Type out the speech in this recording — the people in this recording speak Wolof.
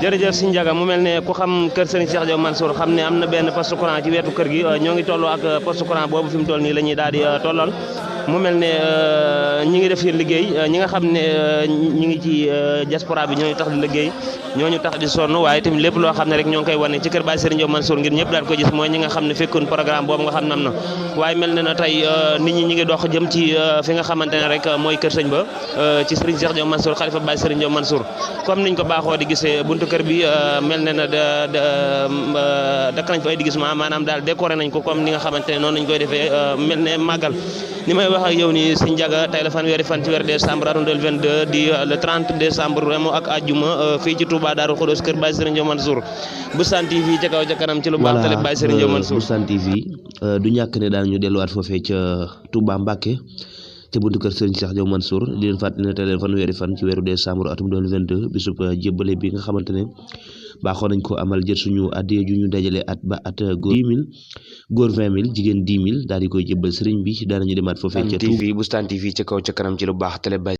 jërëjëf Serigne Ndiaga mu mel ne ku xam kër Serigne Cheikh Diaw Mansour xam ne am na benn poste courant ci wetu kër gi ñoo ngi tolloo ak poste courant boobu fi mu toll nii la ñuy daal di tollool mu mel ne ñi ngi def seen liggéey ñi nga xam ne ñi ngi ci diaspora bi ñooñu tax di liggéey ñooñu tax di sonn waaye tamit lépp loo xam ne rek ñoo ngi koy wane ci kër Baye Serigne Diaw Mansour ngir ñëpp daal ko gis mooy ñi nga xam ne fekkoon programme boobu nga xam ne am na waaye mel ne na tey nit ñi ngi dox jëm ci fi nga xamante ne rek mooy kër sëñ ba ci Serigne Cheikh Diaw Mansour xalifa Baye Serigne Diaw Mansour comme niñ ko baaxoo di gisee buntu kër bi mel ne na dakk nañ fa ay déguisement maanaam daal décoré nañ ko comme ni nga xamante ne noonu lañ koy defee mel ne màggal ni may wax ak yow ni Serigne Ndiaga tey la fanweeri fan ci weer décembre atum 2022 di le 30 décembre remo ak àjjuma fii ci Touba Darou Khoudoss kër Baye Serigne Diaw Mansour Boustan TV ca kaw ca kanam ci lu baax télé Baye Serigne Diaw Mansour Boustan TV du ñàkk ne daal ñu delluwaat foofee ca Touba Mbacké ca buntu kër Serigne Cheikh Diaw Mansour di leen fàttali ne tey leen fanweeri fan ci weeru décembre atum 2022 bisub jébbale bi nga xamante ne baaxoo nañ ko amal jël suñu addiya ju ñu dajale at ba at góor 10 000 góor 20 000 jigéen 10 000 daal di koy jébbal sëriñ bi daanañu demaat foofee ca TV Boustan TV ca kaw ca kanam ci lu baax télé